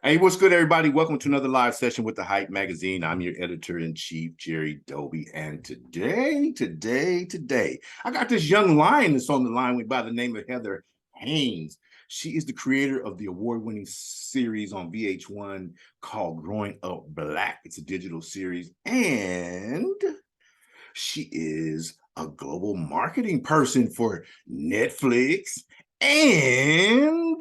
Hey, what's good, everybody? Welcome to another live session with the Hype Magazine. I'm your editor-in-chief, Jerry Doby, and today, I got this young lioness on the line by the name of Heather Haynes. She is the creator of the award-winning series on VH1 called Growing Up Black. It's a digital series, and she is a global marketing person for Netflix, and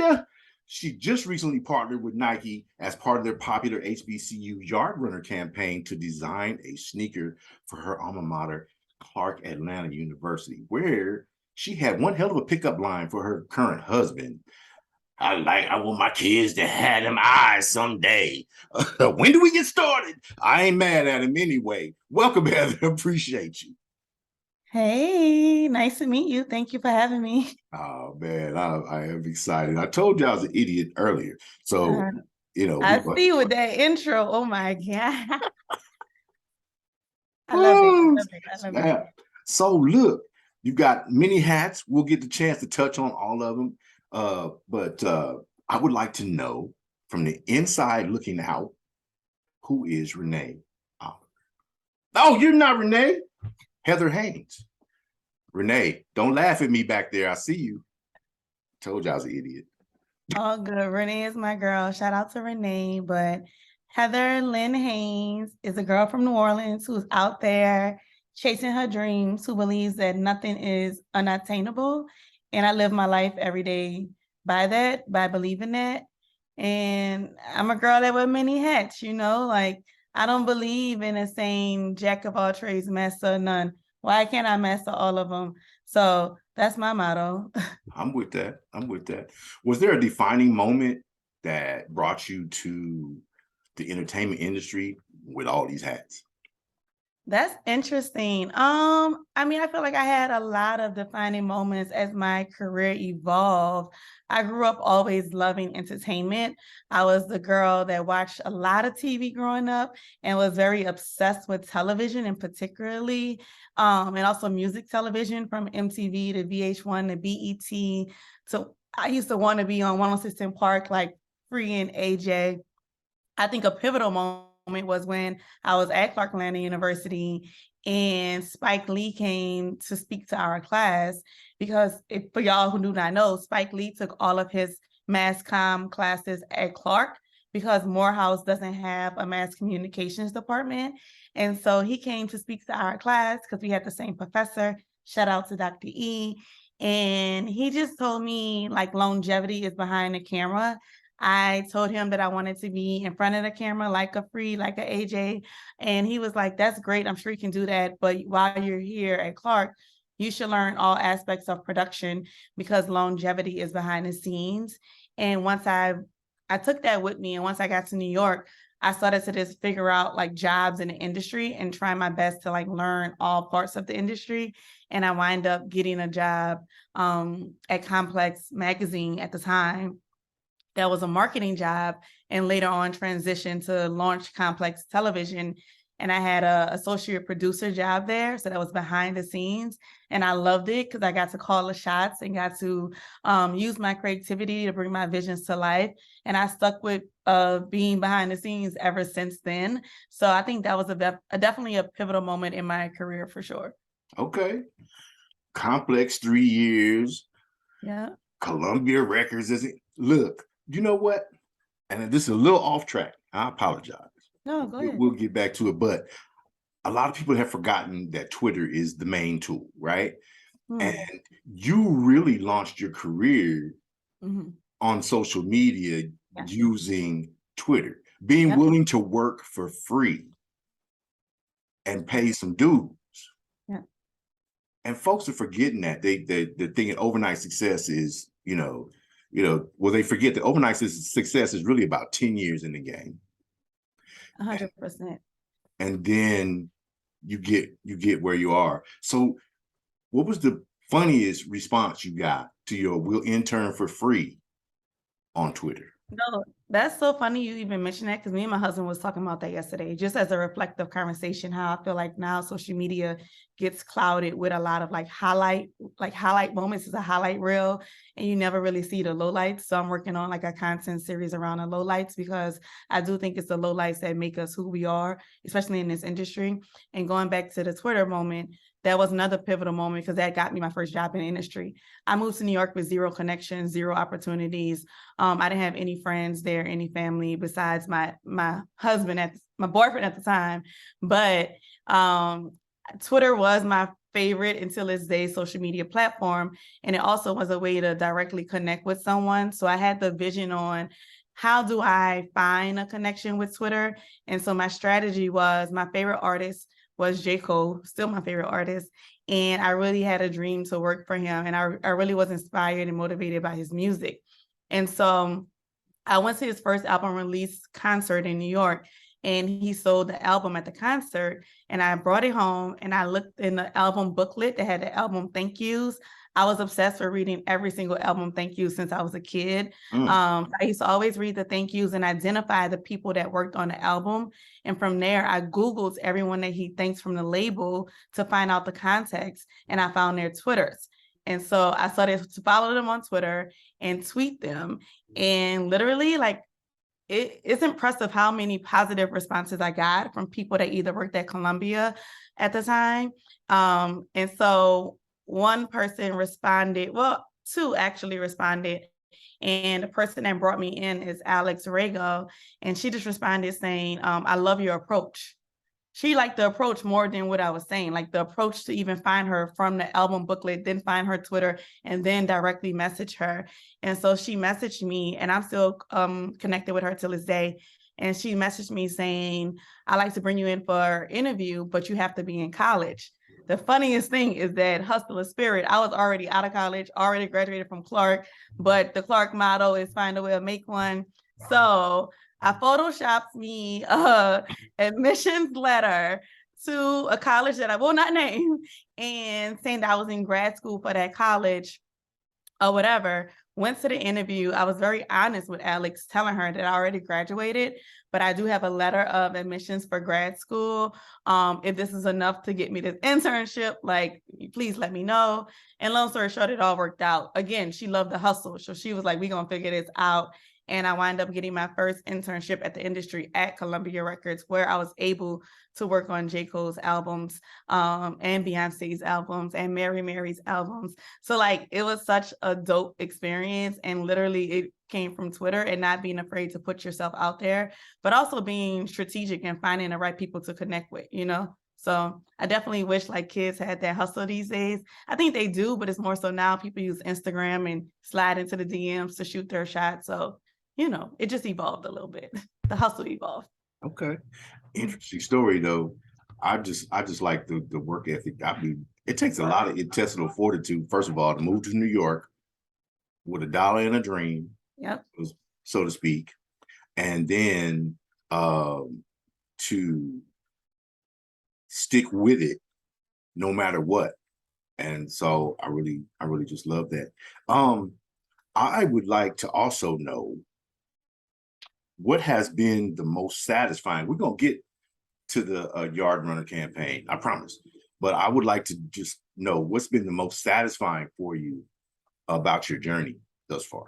she just recently partnered with Nike as part of their popular HBCU Yardrunner campaign to design a sneaker for her alma mater, Clark Atlanta University, where she had one hell of a pickup line for her current husband. I want my kids to have them eyes someday. When do we get started? I ain't mad at him anyway. Welcome, Heather. Appreciate you. Hey, nice to meet you. Thank you for having me. Oh man, I am excited. I told you I was an idiot earlier. So, Uh, we I see you with that intro. Oh my God. I love it. I oh, love it. I love it. snap. So look, you got many hats. We'll get the chance to touch on all of them. But I would like to know from the inside looking out, who is Renee Oliver? Oh, you're not Renee. Heather Haynes. Renee, don't laugh at me back there. I see you. Told you I was an idiot. All good. Renee is my girl. Shout out to Renee. But Heather Lynn Haynes is a girl from New Orleans who's out there chasing her dreams, who believes that nothing is unattainable. And I live my life every day by that, by believing that. And I'm a girl that wear many hats, like I don't believe in a saying jack of all trades, master of none. Why can't I master all of them? So that's my motto. I'm with that. I'm with that. Was there a defining moment that brought you to the entertainment industry with all these hats? That's interesting. I feel like I had a lot of defining moments as my career evolved. I grew up always loving entertainment. I was the girl that watched a lot of TV growing up and was very obsessed with television and particularly and also music television from MTV to VH1 to BET. So I used to want to be on 106 in Park like Free and AJ. I think a pivotal moment was when I was at Clark Atlanta University and Spike Lee came to speak to our class because for y'all who do not know, Spike Lee took all of his mass comm classes at Clark because Morehouse doesn't have a mass communications department. And so he came to speak to our class because we had the same professor. Shout out to Dr. E. And he just told me like longevity is behind the camera. I told him that I wanted to be in front of the camera like a Free, like a AJ. And he was like, that's great. I'm sure you can do that. But while you're here at Clark, you should learn all aspects of production because longevity is behind the scenes. And once I took that with me, and once I got to New York, I started to just figure out like jobs in the industry and try my best to like learn all parts of the industry. And I wind up getting a job at Complex Magazine at the time. That was a marketing job, and later on transitioned to launch Complex Television. And I had a associate producer job there, so that was behind the scenes, and I loved it because I got to call the shots and got to use my creativity to bring my visions to life. And I stuck with being behind the scenes ever since then. So I think that was definitely a pivotal moment in my career for sure. Okay. Complex 3 years. Yeah. Columbia Records isn't. Look, you know what? And this is a little off track. I apologize. No, go ahead. We'll get back to it. But a lot of people have forgotten that Twitter is the main tool, right? And you really launched your career on social media Yeah. using Twitter, being Yep. willing to work for free and pay some dues. Yeah. And folks are forgetting that they're thinking overnight success is, well, they forget that overnight success is really about 10 years in the game. 100%. And then you get where you are. So what was the funniest response you got to your "we'll intern for free"? on Twitter? No, that's so funny you even mentioned that, because me and my husband was talking about that yesterday, just as a reflective conversation, how I feel like now social media gets clouded with a lot of highlight moments. Is a highlight reel and you never really see the lowlights. So I'm working on like a content series around the lowlights, because I do think it's the lowlights that make us who we are, especially in this industry. And going back to the Twitter moment, that was another pivotal moment, because that got me my first job in the industry. I moved to New York with zero connections, zero opportunities. I didn't have any friends there, any family besides my husband, my boyfriend at the time. But Twitter was my favorite until this day social media platform. And it also was a way to directly connect with someone. So I had the vision on, how do I find a connection with Twitter? And so my strategy was, my favorite artist was J. Cole, still my favorite artist. And I really had a dream to work for him. And I really was inspired and motivated by his music. And so I went to his first album release concert in New York, and he sold the album at the concert. And I brought it home and I looked in the album booklet that had the album thank yous. I was obsessed with reading every single album thank you since I was a kid. I used to always read the thank yous and identify the people that worked on the album. And from there, I Googled everyone that he thanks from the label to find out the context, and I found their Twitters. And so I started to follow them on Twitter and tweet them. And literally, it's impressive how many positive responses I got from people that either worked at Columbia at the time. And so one person responded, well, two actually responded. And the person that brought me in is Alex Rago. And she just responded saying, I love your approach. She liked the approach more than what I was saying, like the approach to even find her from the album booklet, then find her Twitter, and then directly message her. And so she messaged me, and I'm still connected with her till this day. And she messaged me saying, I like to bring you in for an interview, but you have to be in college. The funniest thing is that hustler spirit, I was already out of college, already graduated from Clark, but the Clark motto is find a way to make one. So I photoshopped me admissions letter to a college that I will not name, and saying that I was in grad school for that college or whatever. Went to the interview. I was very honest with Alex, telling her that I already graduated, but I do have a letter of admissions for grad school. If this is enough to get me this internship, please let me know. And long story short, it all worked out. Again, she loved the hustle. So she was like, we're going to figure this out. And I wound up getting my first internship at the industry at Columbia Records, where I was able to work on J. Cole's albums, and Beyonce's albums, and Mary Mary's albums. So it was such a dope experience. And literally it came from Twitter, and not being afraid to put yourself out there, but also being strategic and finding the right people to connect with, So I definitely wish kids had that hustle these days. I think they do, but it's more so now people use Instagram and slide into the DMs to shoot their shot. So it just evolved a little bit. The hustle evolved. Okay. Interesting story though. I just like the work ethic. I mean, it takes a lot of intestinal fortitude, first of all, to move to New York with $1 and a dream, Yep. so to speak, and then to stick with it no matter what. And so I really just love that. I would like to also know, what has been the most satisfying? We're going to get to the Yardrunner campaign, I promise. But I would like to just know, what's been the most satisfying for you about your journey thus far?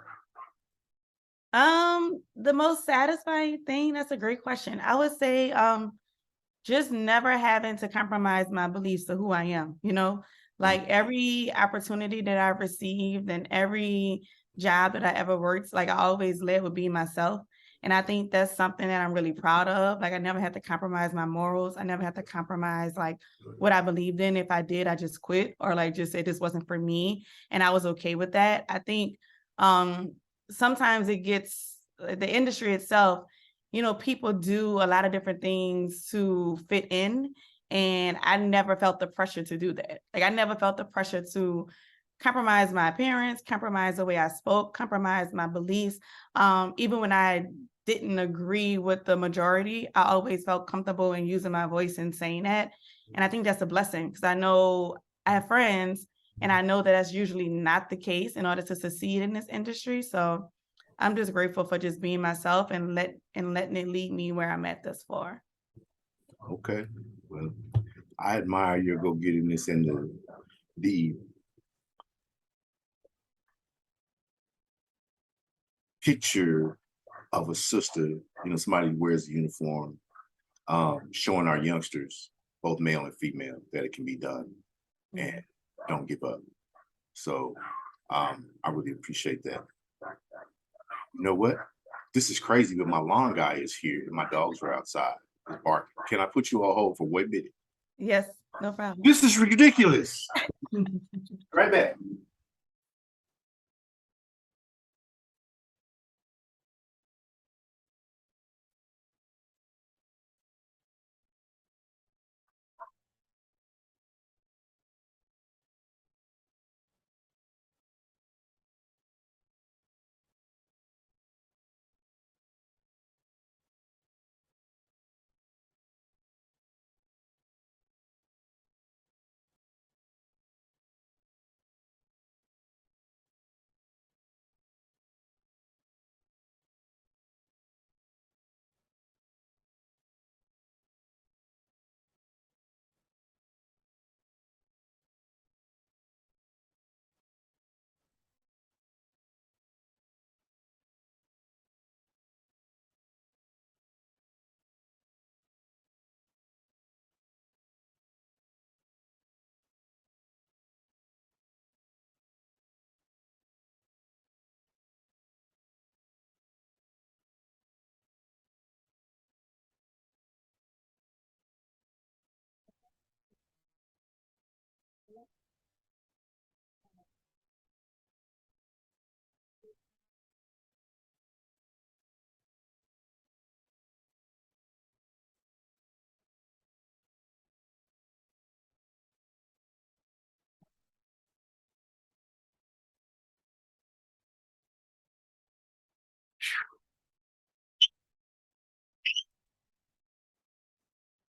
The most satisfying thing, that's a great question. I would say just never having to compromise my beliefs of who I am, every opportunity that I've received and every job that I ever worked, I always led with being myself. And I think that's something that I'm really proud of. I never had to compromise my morals. I never had to compromise what I believed in. If I did, I just quit, or just say this wasn't for me. And I was okay with that. I think sometimes it gets, the industry itself, people do a lot of different things to fit in. And I never felt the pressure to do that. I never felt the pressure to compromise my appearance, compromise the way I spoke, compromise my beliefs. Even when I didn't agree with the majority, I always felt comfortable in using my voice and saying that. And I think that's a blessing, because I know I have friends, and I know that that's usually not the case in order to succeed in this industry. So I'm just grateful for just being myself and letting it lead me where I'm at thus far. Okay. Well, I admire your go-getterness and the picture of a sister, somebody who wears a uniform, showing our youngsters, both male and female, that it can be done and don't give up. So I really appreciate that. You know what? This is crazy, but my lawn guy is here and my dogs are outside barking. Can I put you on hold for 1 minute? Yes, no problem. This is ridiculous. Right back.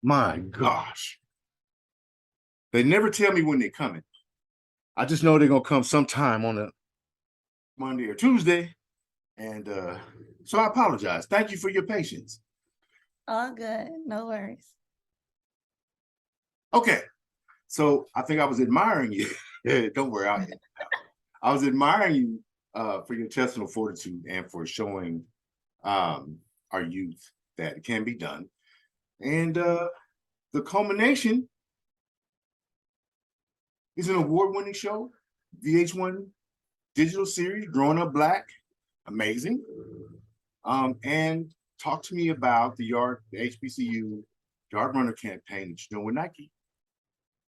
My gosh. They never tell me when they're coming. I just know they're gonna come sometime on a Monday or Tuesday. And so I apologize. Thank you for your patience. All good, no worries. Okay. So I think I was admiring you. Don't worry, I was admiring you for your intestinal fortitude and for showing our youth that it can be done. And the culmination is an award-winning show, VH1 digital series, Growing Up Black, amazing. And talk to me about the HBCU Yardrunner Campaign that you're doing with Nike.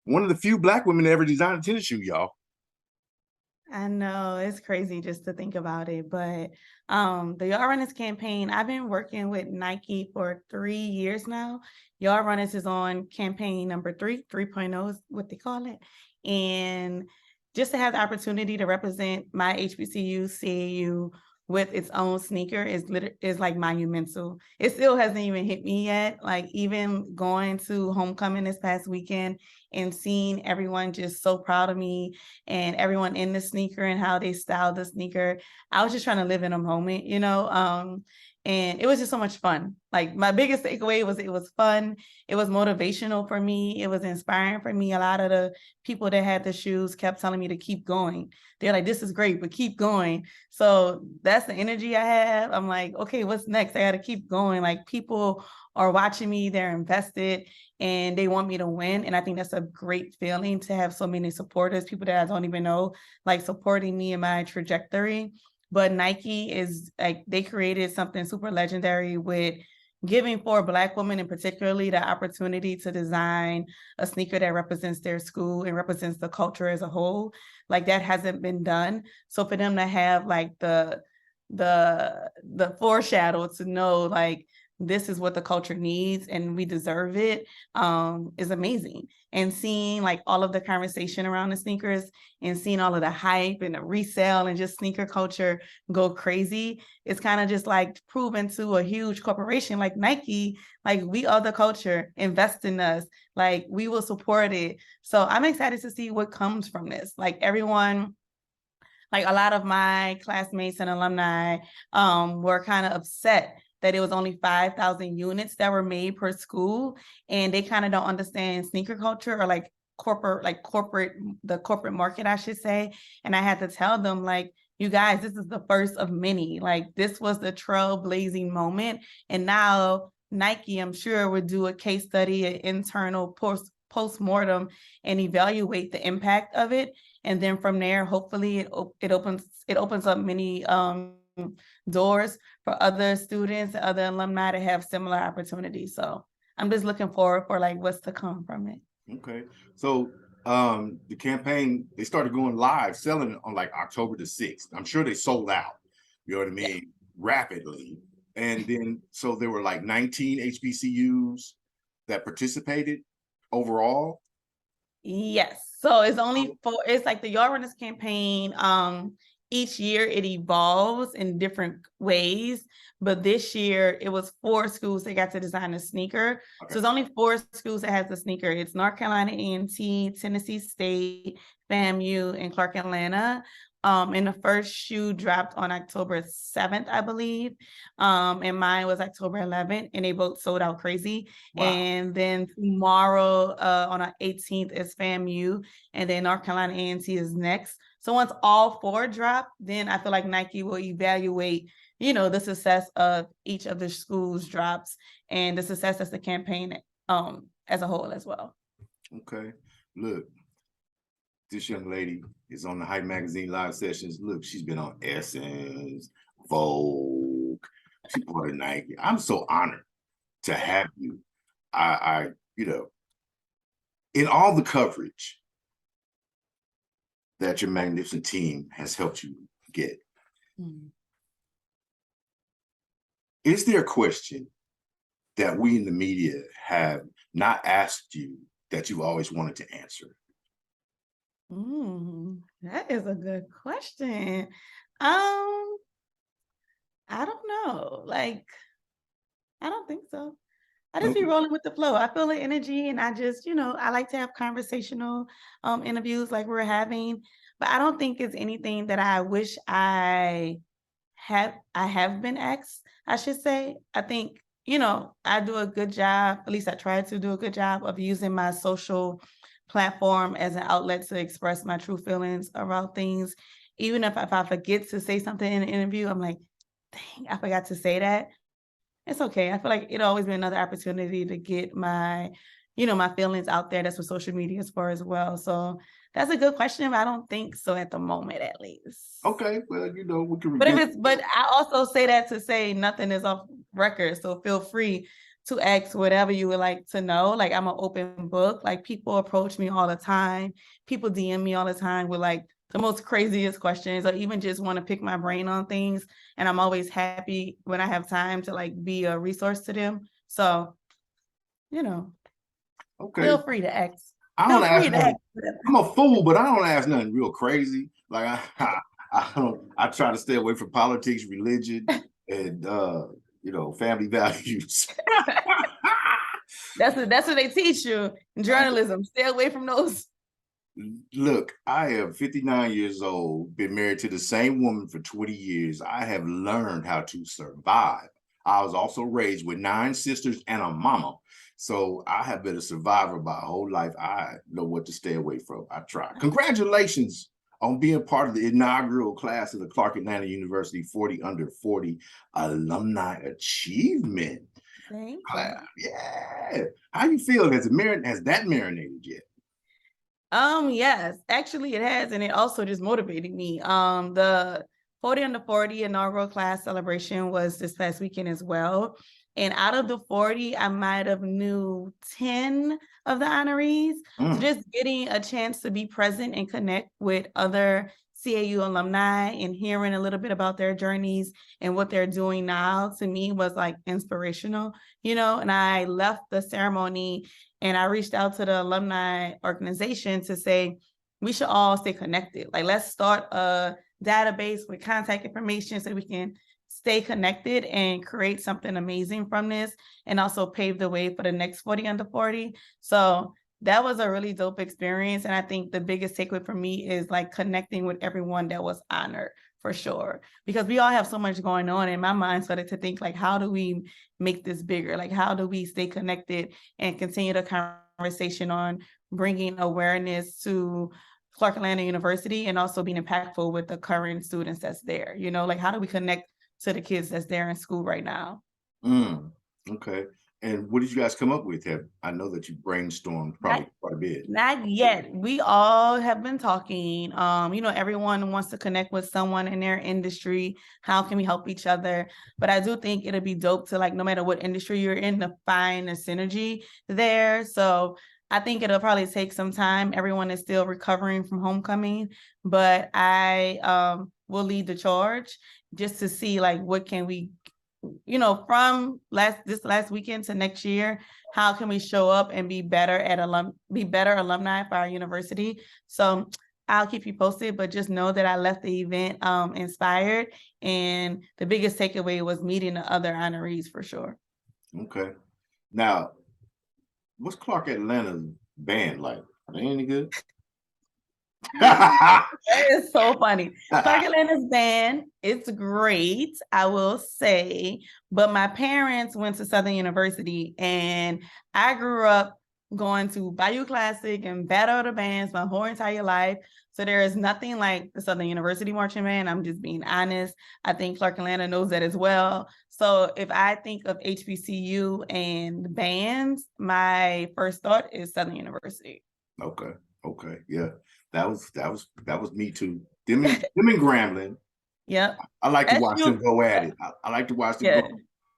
One of the few Black women to ever design a tennis shoe, y'all. I know it's crazy just to think about it, but the Yard Runners campaign, I've been working with Nike for 3 years now. Yard Runners is on campaign number 3.0 is what they call it. And just to have the opportunity to represent my HBCU, CAU with its own sneaker is like monumental. It still hasn't even hit me yet. Like even going to homecoming this past weekend and seeing everyone just so proud of me and everyone in the sneaker and how they styled the sneaker. I was just trying to live in a moment, and it was just so much fun. Like my biggest takeaway was it was fun. It was motivational for me. It was inspiring for me. A lot of the people that had the shoes kept telling me to keep going. They're like, this is great, but keep going. So that's the energy I have. I'm like, okay, what's next? I got to keep going. Like people are watching me, they're invested and they want me to win. And I think that's a great feeling to have so many supporters, people that I don't even know, like supporting me in my trajectory. But Nike is like, they created something super legendary with giving for Black women and particularly the opportunity to design a sneaker that represents their school and represents the culture as a whole. Like that hasn't been done. So for them to have like the foreshadow to know like this is what the culture needs and we deserve it is amazing. And seeing like all of the conversation around the sneakers and seeing all of the hype and the resale and just sneaker culture go crazy, it's kind of just like proven to a huge corporation like Nike, like we are the culture, invest in us, like we will support it. So I'm excited to see what comes from this. Like everyone Like a lot of my classmates and alumni were kind of upset that it was only 5,000 units that were made per school. And they kind of don't understand sneaker culture or like the corporate market, I should say. And I had to tell them, like, you guys, this is the first of many. Like, this was the trailblazing moment. And now Nike, I'm sure, would do a case study, an internal post-mortem, and evaluate the impact of it. And then from there, hopefully it opens up many doors for other students, other alumni to have similar opportunities. So I'm just looking forward for like what's to come from it. Okay. So the campaign, they started going live, selling it on like October the 6th. I'm sure they sold out, you know what I mean, yeah, rapidly. And then, so there were like 19 HBCUs that participated overall. Yes. So it's only it's like the Yardrunners campaign. Each year it evolves in different ways, but this year it was 4 schools that got to design a sneaker. Okay. So it's only 4 schools that has the sneaker. It's North Carolina A&T, Tennessee State, FAMU, and Clark Atlanta. And the first shoe dropped on October 7th, I believe. And mine was October 11th, and they both sold out crazy. Wow. And then tomorrow on the 18th is FAMU, and then North Carolina A&T is next. So once all 4 drop, then I feel like Nike will evaluate, you know, the success of each of the schools drops and the success of the campaign as a whole as well. Okay. Look, this young lady is on the Hype Magazine live sessions. Look, she's been on Essence, Vogue. She's part of Nike. I'm so honored to have you. I you know, in all the coverage that your magnificent team has helped you get. Is there a question that we in the media have not asked you that you've always wanted to answer? That is a good question. I don't know. Like, I don't think so. I just be rolling with the flow. I feel the energy, and I just, you know, I like to have conversational interviews like we're having, but I don't think it's anything that I wish I have been asked, I should say. I think, you know, I do a good job, at least I try to do a good job of using my social platform as an outlet to express my true feelings about things. Even if I forget to say something in an interview, I'm like, dang, I forgot to say that. It's okay. I feel like it'll always be another opportunity to get my, you know, my feelings out there. That's what social media is for as well. So that's a good question, but I don't think so at the moment, at least. Okay, well, you know, we can. But I also say that to say nothing is off record. So feel free to ask whatever you would like to know. Like, I'm an open book. Like, people approach me all the time. People DM me all the time with like the most craziest questions, or even just want to pick my brain on things. And I'm always happy when I have time to like be a resource to them. So, you know, okay, feel free to ask. I'm a fool, but I don't ask nothing real crazy. Like I try to stay away from politics, religion, and you know, family values. That's what they teach you in journalism. Stay away from those. Look, I am 59 years old, been married to the same woman for 20 years. I have learned how to survive. I was also raised with 9 sisters and a mama. So I have been a survivor my whole life. I know what to stay away from. I try. Congratulations on being part of the inaugural class of the Clark Atlanta University 40 Under 40 Alumni Achievement. Thank you. Yeah. How you feel? Has that marinated yet? Yes, actually it has, and it also just motivated me. The 40 Under 40 inaugural class celebration was this past weekend as well. And out of the 40, I might have knew 10 of the honorees. So just getting a chance to be present and connect with other CAU alumni and hearing a little bit about their journeys and what they're doing now, to me was like inspirational, you know. And I left the ceremony and I reached out to the alumni organization to say, we should all stay connected. Like, let's start a database with contact information so we can stay connected and create something amazing from this, and also pave the way for the next 40 Under 40. So that was a really dope experience. And I think the biggest takeaway for me is like connecting with everyone that was honored, for sure, because we all have so much going on. And my mind started to think like, how do we make this bigger? Like, how do we stay connected and continue the conversation on bringing awareness to Clark Atlanta University and also being impactful with the current students that's there? You know, like, how do we connect to the kids that's there in school right now? Okay. And what did you guys come up with? I know that you brainstormed probably quite a bit. Not yet. We all have been talking. Everyone wants to connect with someone in their industry. How can we help each other? But I do think it'll be dope to, like, no matter what industry you're in, to find a synergy there. So I think it'll probably take some time. Everyone is still recovering from homecoming, but I will lead the charge just to see like what can we, from this last weekend to next year, how can we show up and be better alumni for our university? So I'll keep you posted, but just know that I left the event inspired, and the biggest takeaway was meeting the other honorees for sure. Okay. Now, what's Clark Atlanta's band like? Are they any good? That is so funny. Clark Atlanta's band, it's great, I will say, but my parents went to Southern University, and I grew up going to Bayou Classic and Battle of the Bands my whole entire life. So there is nothing like the Southern University marching band. I'm just being honest. I think Clark Atlanta knows that as well. So if I think of HBCU and bands, my first thought is Southern University. Okay. Yeah. That was me too. Them and Grambling. Yep. I like to watch them go at it. I like to watch them go.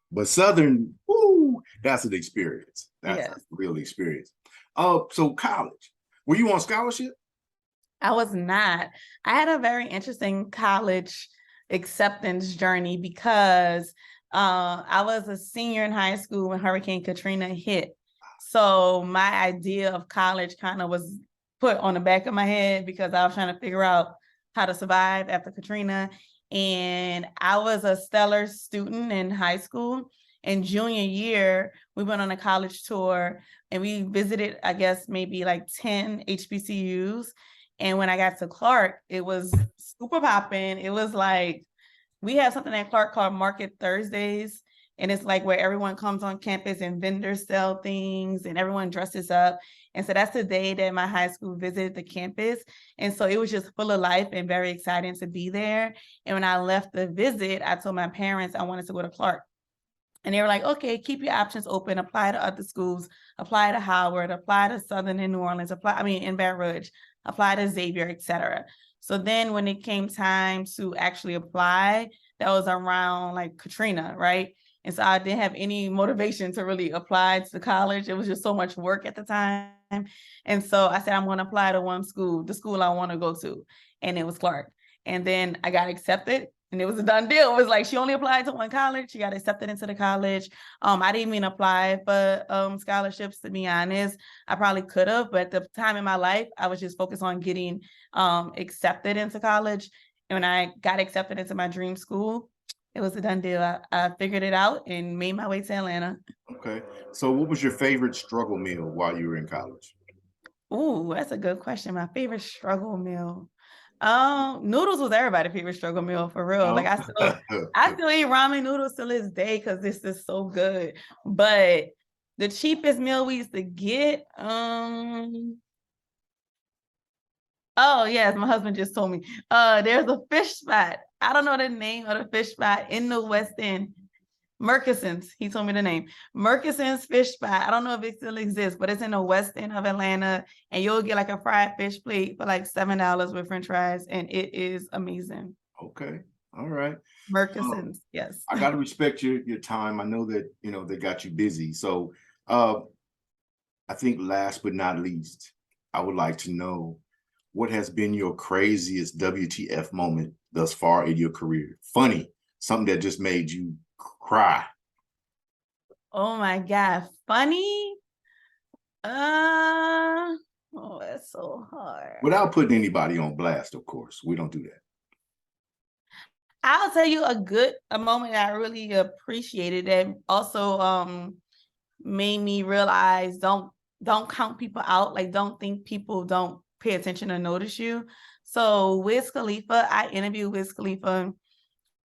But Southern, woo, that's an experience. That's a real experience. So college. Were you on scholarship? I was not. I had a very interesting college acceptance journey because I was a senior in high school when Hurricane Katrina hit. So my idea of college kind of was put on the back of my head because I was trying to figure out how to survive after Katrina. And I was a stellar student in high school. In junior year, we went on a college tour and we visited, I guess, maybe like 10 HBCUs. And when I got to Clark, it was super popping. It was like, we have something at Clark called Market Thursdays. And it's like where everyone comes on campus and vendors sell things and everyone dresses up. And so that's the day that my high school visited the campus. And so it was just full of life and very exciting to be there. And when I left the visit, I told my parents I wanted to go to Clark. And they were like, okay, keep your options open, apply to other schools, apply to Howard, apply to Southern in New Orleans, in Baton Rouge, apply to Xavier, etc. So then when it came time to actually apply, that was around like Katrina, right? And so I didn't have any motivation to really apply to college. It was just so much work at the time. And so I said, I'm going to apply to one school, the school I want to go to. And it was Clark. And then I got accepted. And it was a done deal. It was like she only applied to one college. She got accepted into the college. I didn't even apply for scholarships, to be honest. I probably could have, but at the time in my life, I was just focused on getting accepted into college. And when I got accepted into my dream school, it was a done deal. I figured it out and made my way to Atlanta. Okay. So what was your favorite struggle meal while you were in college? Ooh, that's a good question. My favorite struggle meal. Noodles was everybody's favorite struggle meal, for real. Like I still eat ramen noodles to this day because this is so good. But the cheapest meal we used to get, oh yes, my husband just told me. There's a fish spot. I don't know the name of the fish spot in the West End. Murchison's, he told me the name. Murchison's fish spot. I don't know if it still exists, but it's in the West End of Atlanta, and you'll get like a fried fish plate for like $7 with French fries, and it is amazing. Okay, all right. Murchison's, yes. I got to respect your time. I know that they got you busy, so I think last but not least, I would like to know what has been your craziest WTF moment thus far in your career. Funny, something that just made you cry. Oh my God, funny? Oh, that's so hard. Without putting anybody on blast, of course. We don't do that. I'll tell you a moment that I really appreciated that also made me realize don't don't count people out. Like, don't think people don't pay attention or notice you. So Wiz Khalifa, I interviewed Wiz Khalifa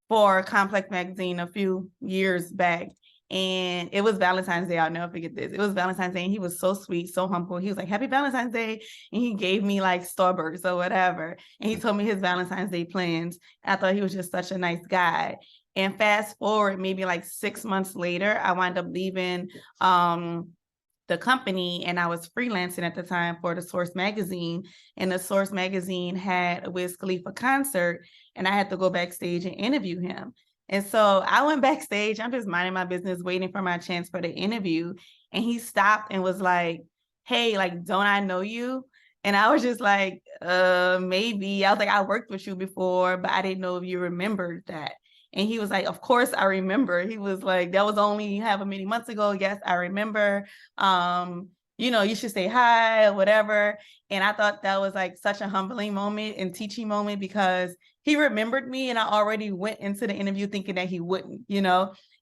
for Complex Magazine a few years back. And it was Valentine's Day. I'll never forget this. It was Valentine's Day, and he was so sweet, so humble. He was like, "Happy Valentine's Day." And he gave me like Starburst or whatever. And he told me his Valentine's Day plans. I thought he was just such a nice guy. And fast forward, maybe like 6 months later, I wound up leaving the company, and I was freelancing at the time for the Source magazine, and the Source magazine had a Wiz Khalifa concert, and I had to go backstage and interview him. And so I went backstage, I'm just minding my business, waiting for my chance for the interview. And he stopped and was like, "Hey, like, don't I know you?" And I was just like, maybe. I was like, "I worked with you before, but I didn't know if you remembered that." And he was like, "Of course I remember." He was like, "That was only however many months ago. Yes, I remember. You should say hi or whatever." And I thought that was like such a humbling moment and teaching moment, because he remembered me, and I already went into the interview thinking that he wouldn't,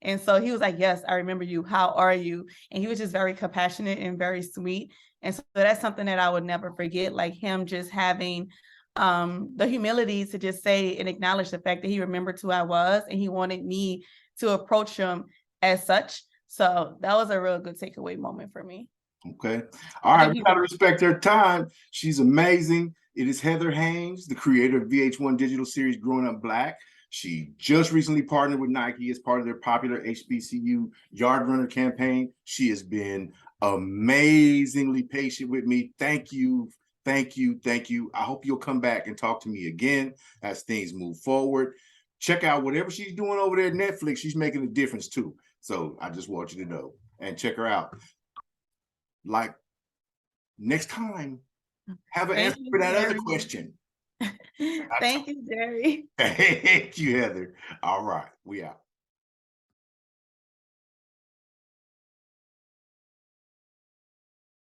And so he was like, "Yes, I remember you. How are you?" And he was just very compassionate and very sweet. And so that's something that I would never forget, like him just having the humility to just say and acknowledge the fact that he remembered who I was, and he wanted me to approach him as such. So that was a real good takeaway moment for me. Okay. All right. We got to respect her time. She's amazing. It is Heather Haynes, the creator of VH1 digital series Growing Up Black. She just recently partnered with Nike as part of their popular HBCU Yardrunner campaign. She has been amazingly patient with me. Thank you. Thank you. Thank you. I hope you'll come back and talk to me again as things move forward. Check out whatever she's doing over there at Netflix. She's making a difference too. So I just want you to know, and check her out. Like, next time, have an answer for that other question. Thank you, Jerry. Thank you, Heather. All right, we out.